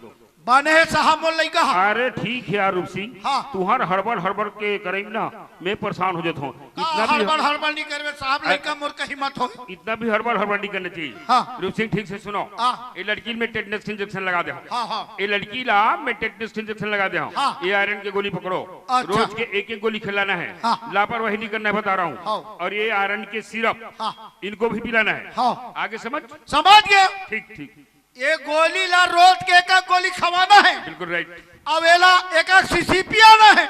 बने है साहब बोल लई का। अरे ठीक है यार रूप सिंह, हाँ। तुहार हड़बड़ हड़बड़ के करेंगे ना मैं परेशान हो जाता हूँ। इतना हड़बड़ भी हड़बड़ नहीं करवे साहब, लड़का मोर का हिम्मत हो। इतना भी हड़बड़ हड़बड़ नहीं करना चाहिए। हाँ। रूप सिंह ठीक से सुनो, हाँ। ये लड़की में टेटनस इंजेक्शन लगा दे। हाँ हाँ ये लड़की ला मैं टेटनस इंजेक्शन लगा दे। हाँ। ये आयरन की गोली पकड़ो, अच्छा। रोज के एक एक गोली खिलाना है। हाँ। लापरवाही नहीं करना है बता रहा हाँ। हूँ। और ये आयरन के सिरप हाँ। इनको भी पिलाना है। हाँ। आगे समझ? समझ गए। ठीक ठीक ये गोली ला रोज के एक गोली खवाना है। बिल्कुल राइट। अब एला एक सीसी पियाना है।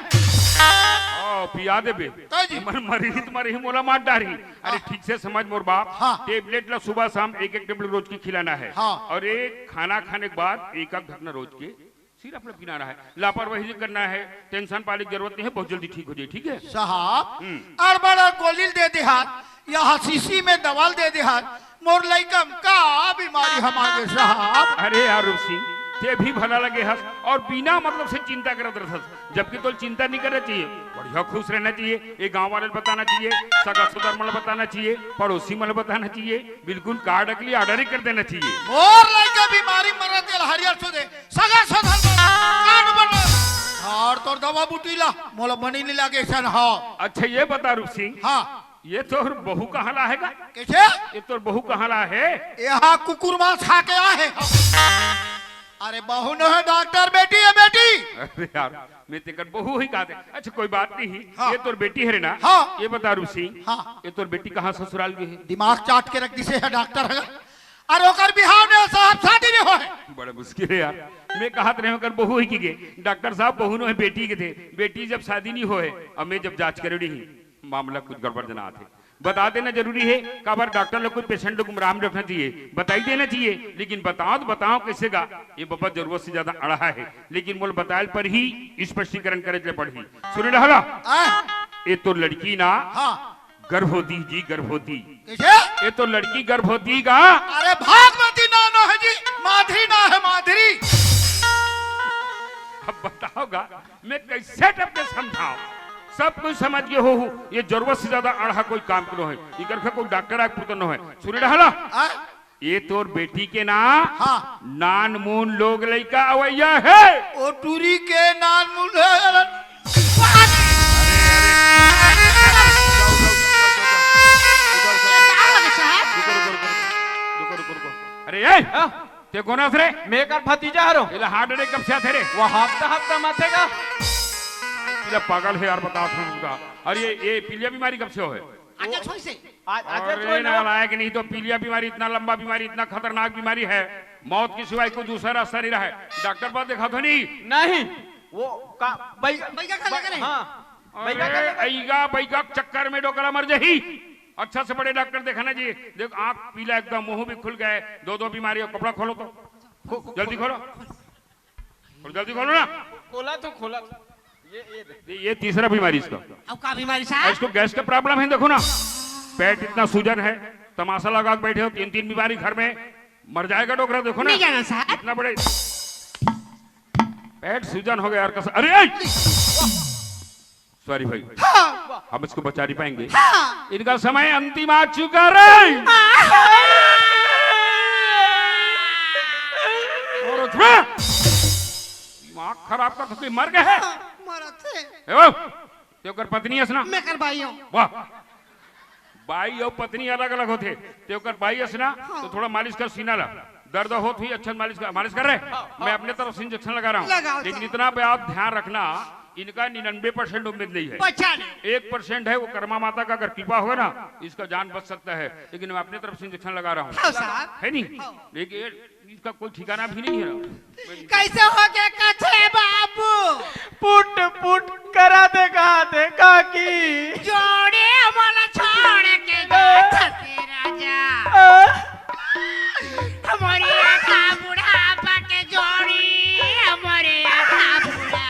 पिया दे बे तो जी। मरी ही तुम्हारी ही मोला मार डारी। अरे ठीक से समझ मोर बाप, हाँ। टेबलेट ला सुबह शाम एक एक टेबलेट रोज की खिलाना है। हाँ। और एक खाना खाने के बाद एक एक घटना रोज के सिर्फ अपना पीना है। लापरवाही नहीं करना है, टेंशन पाने की जरूरत नहीं है, बहुत जल्दी ठीक हो जाए। ठीक है साहब और बड़ा गोली दे दे हाथ या शीशी में दवाल दे दे हाथ, मोर लइकम का बीमारी हमारे साहब। अरे यार रूप सिंह ते भी भला लगे हस और बिना मतलब से चिंता करत रहस, जबकि तो चिंता नहीं करना चाहिए, बढ़िया खुश रहना चाहिए। ये गांव वाले बताना चाहिए, सगा सुधर मन बताना चाहिए, पड़ोसी मन बताना चाहिए, बिल्कुल कार्ड अगली ऑर्डर ही कर देना चाहिए। मोर लइका बीमारी मरत तेल हरियर सुदे सगा सधर कान बन और तोर दवा बूटीला मोला बनी नहीं लागे सन। हाँ अच्छा ये बता रूप सिंह, हाँ ये तोर बहू कहाँ ला है? कैसे ये तोर बहू कहाँ ला है? यहाँ कुकुर मांस खा के आए। अरे बहू न है डॉक्टर, बेटी है बेटी। अरे यार मैं तेकर बहू ही कहते। अच्छा कोई बात नहीं, हाँ। ये तोर बेटी है ना? हाँ। ये बता रूप सिंह, हाँ। ये तोर बेटी कहाँ ससुराल गई है? दिमाग चाट के रख दिसे है डॉक्टर है। अरे ओकर बिहाव ने साहब शादी नहीं होए। बड़ा मुश्किल है यार, मैं कहत रहे होकर बहू ही की गए, डॉक्टर साहब बहू नो है बेटी के थे, बेटी जब शादी नहीं होए अब मैं जब जांच करी ही मामला कुछ गड़बड़ जना थे। बता देना जरूरी है, काबर डॉक्टर लोग कुछ पेशेंट लोग गुमराह रखना चाहिए, बताई देना चाहिए, लेकिन बताओ तो बताओ कैसे गा ये बाबा जरूरत से ज्यादा अड़ा है, लेकिन बोल बताए पर ही स्पष्टीकरण करे पड़ी। सुने रहा ये तो लड़की ना हाँ गर्भवती जी, गर्भवती। कैसे? ये तो लड़की गर्भवती का। अरे भागवती ना ना है जी, माधुरी ना है माधुरी। अब बताओगा मैं कैसे टपके समझाऊं, सब कुछ समझ गए हो, ये जरूरत से ज्यादा अड़ा कोई काम करो है, इकर का कोई डॉक्टर आग पुतन है। सुने रहा ये तोर बेटी के ना हाँ नान मून लोग लइका अवैया है। ओ टूरी के नान मुल अरे ये ते कोना रे? मैं कर भतीजा हरो इला हार्ट अटैक कब से थे रे? वो हफ्ता हफ्ता माथेगा। इला पागल है यार, बताओ तुमका। अरे ये पीलिया बीमारी कब से हो है? आगे छोड़ से अरे ना लायक नहीं, तो पीलिया बीमारी इतना लंबा बीमारी, इतना खतरनाक बीमारी है, मौत के सिवाय कोई दूसरा रास्ता नहीं रहा है। डॉक्टर पास देखा तो नहीं वो का बैगा खा लगा रे। हाँ अरे ऐगा बैगा चक्कर में डोकरा मर जाही। अच्छा से बड़े डॉक्टर दिखाना जी। देखो आंख पीला एकदम, मुंह भी खुल गए, दो बीमारी है। कपड़ा खोलो तो, जल्दी खोलो, जल्दी खोलो ना। खोला तो खोला। ये तीसरा बीमारी इसका। अब का बीमारी साहब? इसको गैस का प्रॉब्लम है। देखो ना, पेट इतना सूजन है, तमाशा लगा के बैठे हो। 3 बीमारी घर में, मर जाएगा डॉक्टर। देखो ना, नहीं जाना साहब। इतना बड़े पेट सूजन हो गया यार। कसम, अरे सॉरी भाई, हम इसको बचा नहीं पाएंगे। इनका समय अंतिम आ चुका रे। और दिमाग खराब कर तो कोई मर गए है। तेकर पत्नी है ना? मैं कर भाई हूँ। वाह, बाई और पत्नी अलग अलग होते। तेकर बाई है ना, तो थोड़ा मालिश कर, सीना ला। दर्द हो तो अच्छा मालिश कर रहे। मैं अपने तरफ से इंजेक्शन लगा रहा हूँ, लेकिन इतना पे आप ध्यान रखना, इनका 99% उम्मीद नहीं है। 1% है, वो कर्मा माता का अगर कृपा होगा ना, इसका जान बच सकता है। लेकिन मैं अपने तरफ से इंजेक्शन लगा रहा हूँ, है नहीं? लेकिन इसका कोई ठिकाना भी नहीं है। कैसे हो गया कथे बाबू? पुट पुट करा देखा की जोड़े वाला छोड़ के जाता राजा, हमारी आका बुढ़ापा के जोड़ी, हमारे आका बुढ़ापा।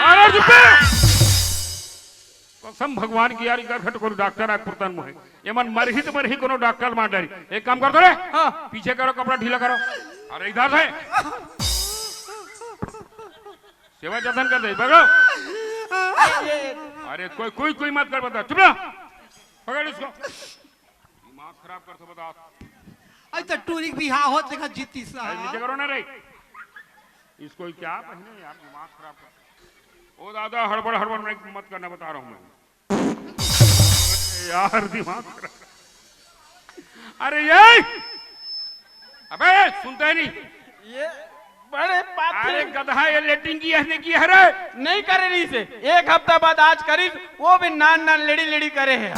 अरे चुप्पे! कसम भगवान की यार, इनका घट को डॉक्टर है पुरतन मुहे। ये मन मरही तो मरही कोनो डॉक्टर मार डरी। एक काम कर दो रे, पीछे करो, कपड़ा ढीला करो। अरे इधर से सेवा जतन कर दे, पकड़ो। अरे कोई मत कर, बता। चुप रह, पकड़ इसको। दिमाग खराब कर तो बता। तो टूरी बिहार होत देखा जीती नीचे साहब। करो ना रे। इसको क्या पहने यार, दिमाग खराब कर। ओ दादा, हड़बड़ मत करना, बता रहा हूं मैं यार, दिमाग खराब। अरे ये, अबे सुनता है नहीं? ये बड़े अरे गधा, ये लेटिंग की है रे। नहीं करे रही से, 1 हफ्ता बाद आज करी, वो भी नान लेडी करे है।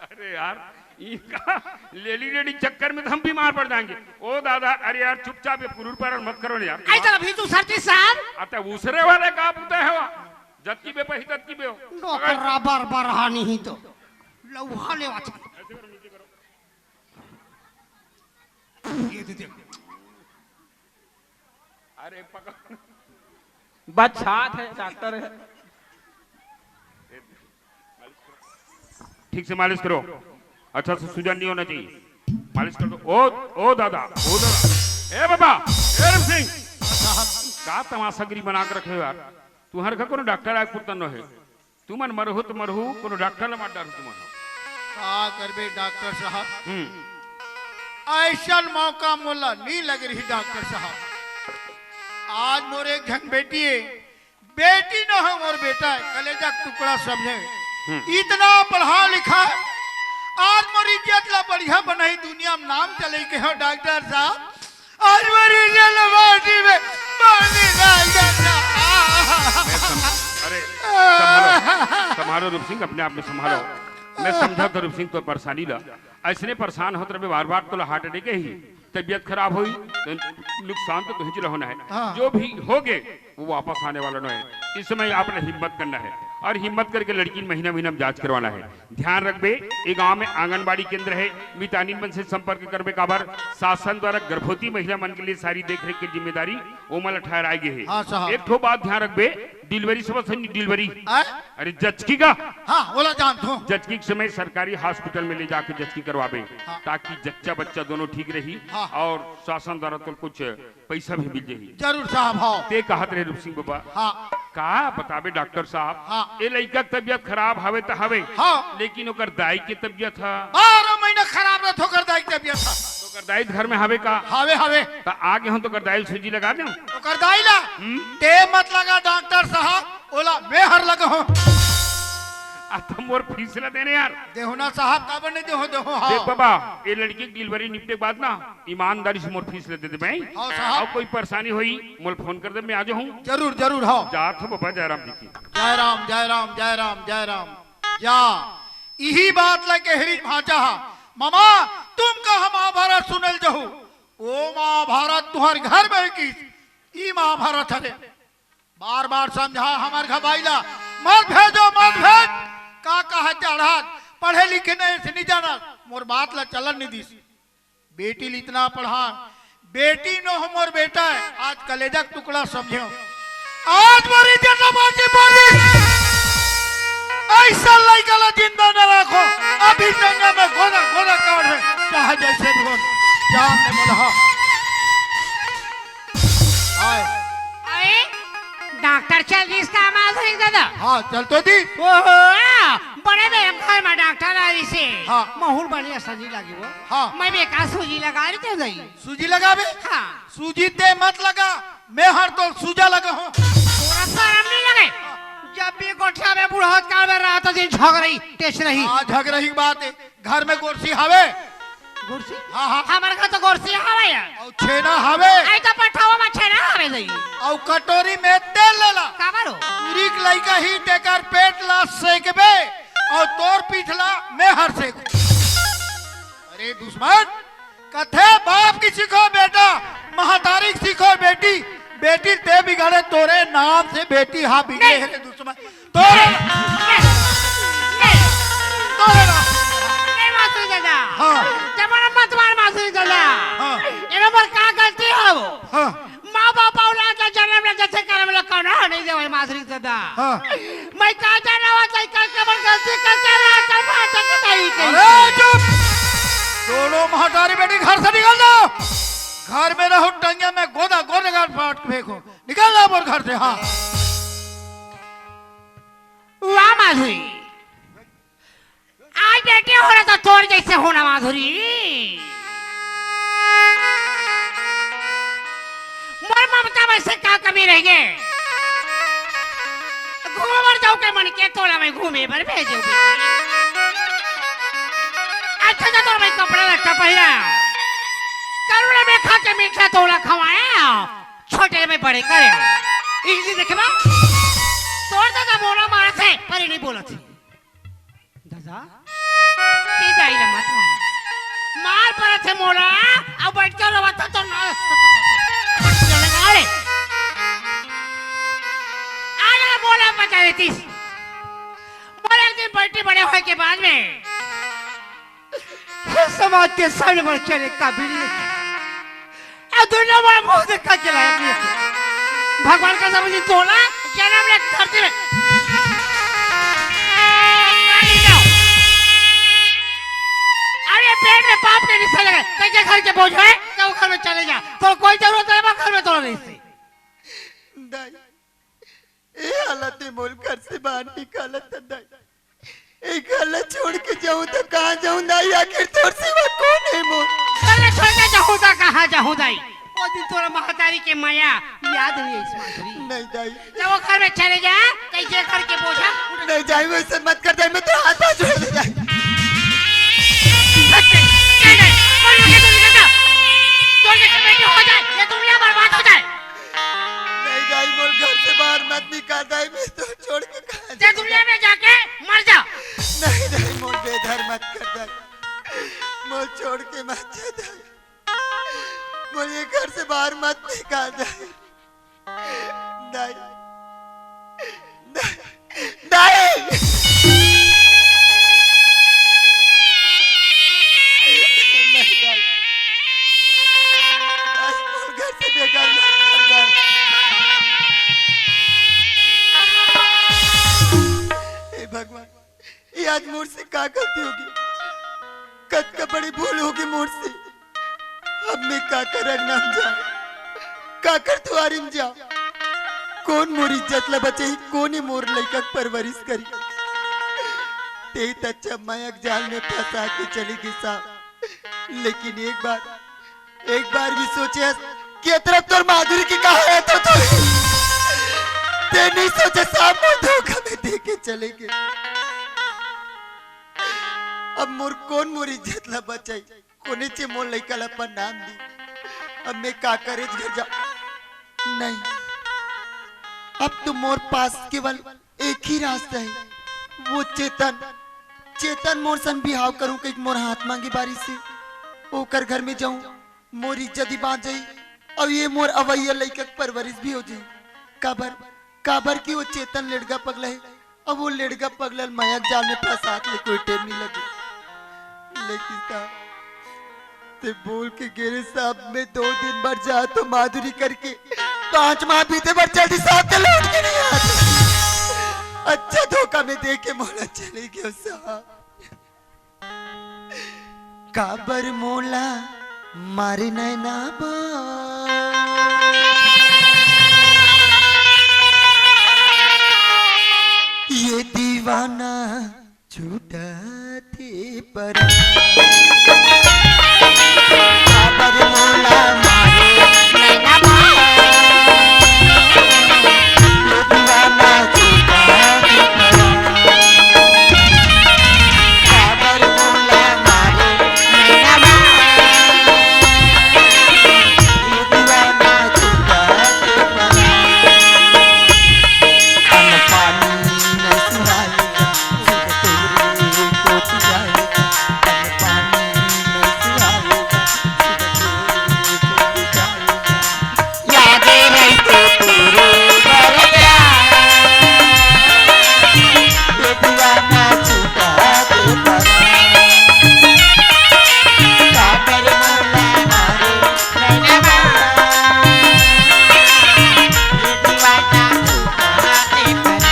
अरे यार, इनका लेडी चक्कर में तो हम बीमार पड़ जाएंगे। ओ दादा, अरे यार चुपचाप ये पुरुष पर मत करो ना यार। ऐसा भी तू सरती साहब। अतः दूसरे वाले का पुता है वो, जत्ती बे पही तत्ती बे हो। डॉक्टर रबर बरहानी ही तो लौहा ले वाच। ये दे। अरे पकड़, बच्चात है, डॉक्टर है। ठीक से मालिश करो, अच्छा से सूजन नहीं होना चाहिए। मालिश कर दो। ओ दादा, ए बाबा, ए रम सिंह, का तमाशागिरी बना के रखे हो यार। तुम्हारे घर कोनो डॉक्टर आए पुरतन है, तुमन मरहु तो मरहु, कोनो डॉक्टर ला मार डारू तुमन। का करबे डॉक्टर साहब, ऐसा मौका मोला नहीं लग रही डॉक्टर साहब। आज मोर एक झन बेटी है, बेटी न हो मोर बेटा है, कलेजा का टुकड़ा समझे। इतना पढ़ा लिखा, आज मोर इज्जत ला बढ़िया बनाई, दुनिया में नाम चले के हो डॉक्टर साहब। आज मोरी इज्जत माटी में पानी डाल देना। अरे संभालो रूप सिंह, अपने आप में संभालो। मैं समझा तो रूप सिंह तो परेशानी ला, ऐसने परेशान होते रहे बार तो हार्ट अटैक ही, तबियत खराब हुई तो नुकसान तो तुझे होना है। जो भी होगे वो वापस आने वाला न है। इस समय आपने हिम्मत करना है, और हिम्मत करके लड़की महीना में जांच करवाना है। ध्यान रखबे, एक गांव में आंगनबाड़ी केंद्र है, मितानिन मन से संपर्क करबे। काबर शासन द्वारा गर्भवती महिला मन के लिए सारी देखरेख की जिम्मेदारी ओमल ठहराई गई है। एक ठो बात ध्यान रखबे, डिलीवरी समय डिलीवरी, अरे जचकी का, हाँ बोला जानता हूँ। जचकी के समय सरकारी हॉस्पिटल में ले जाके जचकी करवाबे, ताकि जच्चा बच्चा दोनों ठीक रही, और शासन द्वारा तो कुछ पैसा भी मिल जाही। जरूर साहब। हाँ ते कहत रहे रूप सिंह बाबा। हाँ का बताबे डॉक्टर साहब। हाँ। ए लड़का तबियत खराब हवे तो हवे, हाँ। लेकिन ओकर दाई की तबियत है, 12 महीना खराब न ठोकर दाई तबियत था। तो ओकर दाई घर में हवे का, हावे हावे तो आगे हम तो ओकर दाई सूजी लगा दें। तो कर दाई ला ते मत लगा डॉक्टर साहब, ओला मैं हर लगा हूँ। तुम और फीस ला देने यार। देहो ना साहब, काबर नहीं देहो देहो। हाँ देख बाबा, ये लड़की की डिलीवरी निपटे के बाद ना ईमानदारी से मोर फीस ले दे भाई। हाँ साहब। और कोई परेशानी हुई मोल फोन कर दे, मैं आ जाऊँ। जरूर जरूर। हाँ जात हो बाबा जयराम जी की। जय राम जय राम जय राम जय राम। जा यही बात लेके हरी भाचा मामा, तुम का महाभारत सुनल जहू। ओ महाभारत तुहर घर में की ई महाभारत है। बार बार समझा हमार घबाइला मत भेजो मत भेज का कहा चढ़ा पढ़े लिखे नहीं से नहीं जाना मोर बात ला चलन नहीं दिस बेटी ली इतना पढ़ा बेटी नो हो मोर बेटा है आज कलेजा का टुकड़ा समझो आज मोरी जन्मवासी बोली ऐसा लड़का ला जिंदा न रखो अभी जंगा में घोड़ा घोड़ा काट है चाहे जैसे भी हो जान ने बोला आए डॉक्टर चल रही इसका माधुरी दादा हाँ चल तो दी ओहो बड़े मेरे घर में डॉक्टर आई से हाँ। माहौल बढ़िया सजी लगी वो हाँ। मैं भी का सूजी लगा रही थी नहीं सूजी लगा बे हाँ सूजी ते मत लगा मैं हर तो सूजा लगा हूँ थोड़ा शर्म नहीं लगे जब भी गोठा में बुढ़ौत काल में रहा तो दिन झग रही टेस्ट रही हाँ झग रही बात है घर में गोरसी हवे गुरसी हाँ हाँ हमारे घर तो गुरसी हवा है और छेना हवे आई तो पठावा में छेना हवे नहीं और कटोरी में तेल लेला का बारो रिक लइका ही टेकर पेट ला सेकबे और तोर पिछला मैं हर सेक अरे दुश्मन कथे बाप की सीखो बेटा महातारी की सीखो बेटी बेटी ते बिगाड़े तोरे नाम से बेटी हाँ बिगड़े रे दुश्मन तोरे तोरे नाम नहीं माधुरी दादा हाँ। जमाना मत मार माधुरी दादा हाँ। इन्हों पर का गलती है वो हाँ माँ बाप औलाद का जन्म ले जैसे कर्म ले करना नहीं दे माधुरी दादा हाँ। मैं कहा जाना हुआ चाहिए कल कबर गलती करके रहा कल बात नहीं अरे चुप दोनों महातारी बेटी घर से निकल जाओ घर में रहो टंगिया में गोदा गोदे गाड़ फाट के फेंको निकल जाओ और घर से हाँ वाह माधुरी आज बेटे हो रहा तो तोड़ जैसे होना माधुरी मोर ममता वैसे क्या कमी रह गए घूमर जाओ के मन के तोड़ा में घूमे पर भेजो अच्छा जा तो मैं कपड़ा रखता पहला करुणा में खा के मीठा तोड़ा खवाया छोटे में बड़े करे इजी देखे बा तोड़ दादा बोला मारा थे पर नहीं बोला थी दादा सीधा ही मत मार पर थे मोला अब बैठ कर रवा तो ना चले गए आज बोला बता देती बोले एक दिन बैठी बड़े होए के बाद में समाज के सामने पर चले काबिल नहीं दुनिया में मुंह देखा चला भगवान का समझी तोला जन्म ले धरती में अरे पेट में पाप के निशान लगे कैसे घर के बोझ है तो घर में चले जा तो कोई जरूरत है घर में तोड़ नहीं से दाई ये हालत में मोल घर से बाहर निकाला था दाई एक हालत छोड़ के जाऊं तो कहाँ जाऊं दाई आखिर तोर सिवा कौन है मोल चले छोड़ के जाऊं तो कहाँ जाऊं दाई वो दिन तोरा महातारी के माया याद नहीं है इस माधुरी नहीं दाई जब वो घर में चले जा कैसे घर के बोझा नहीं जाई वैसे मत कर दाई मैं तो हाथ पांव जोड़ दे दाई ये दुनिया बर्बाद हो जाए नहीं दाई मोल घर से बाहर मत निकाल दाई मैं तो छोड़ के कहाँ ये दुनिया में जाके मर जा नहीं दाई मोल बेधर मत कर दाई मोल छोड़ के मत जा दाई मोल ये घर से बाहर मत निकाल दाई दाई दाई भगवान ये आज मोर से क्या गलती होगी कद का बड़ी भूल होगी मोर से अब मैं काकर रंगनाम जा काकर तुआरिम जा कौन मोर इज्जत ला बचे कौन ही मोर लइका परवरिश करी ते तच्चा मायक जाल में फंसा के चली गई साहब लेकिन एक बार भी सोचे कि तरफ तोर माधुरी की कहा है तो ते नहीं सोचे साहब मोर धोखा में दे के चले गए अब मोर कौन मोर इज्जत ला बचाई कोने चे मोर लइका ला पर नाम दी अब मैं का करे घर जा नहीं अब तो मोर पास केवल एक ही रास्ता है वो चेतन मोर सन बिहाव करूं कि मोर हाथ मांगी बारी से ओकर घर में जाऊं मोर इज्जत ही बांध जाई और ये मोर अवैया लइका परवरिश भी हो जाए काबर काबर की वो चेतन लड़का पगला है। अब वो लड़का पगला मयक जाल में फंसात ले कोई टेम नहीं लगे। लेकिन साहब ते बोल के गिरे साहब में 2 दिन भर जा तो माधुरी करके 5 माह बीते भर जल्दी साहब के लौट के नहीं आते। अच्छा धोखा में दे के मोला चले गयो साहब। काबर मोला मारे नैना बा ये दीवाना छूटा थे पर काबर मोला मारे नैना बा ये दीवाना छूटा थे पर काबर मोला मारे नैना बा ये दीवाना छूटा थे पर अन पानी न सुहाएगा सुध तेरे को पिलाएगा। अन पानी न सुहाएगा सुध तेरे को पिलाएगा। यादें नहीं तो तेरे पर ये दीवाना छूटा दे पर काबर मोला मारे नैना बा ये दीवाना छूटा दे पर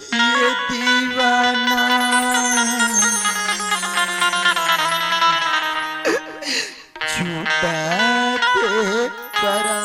ये दीवाना छूटा ते परा।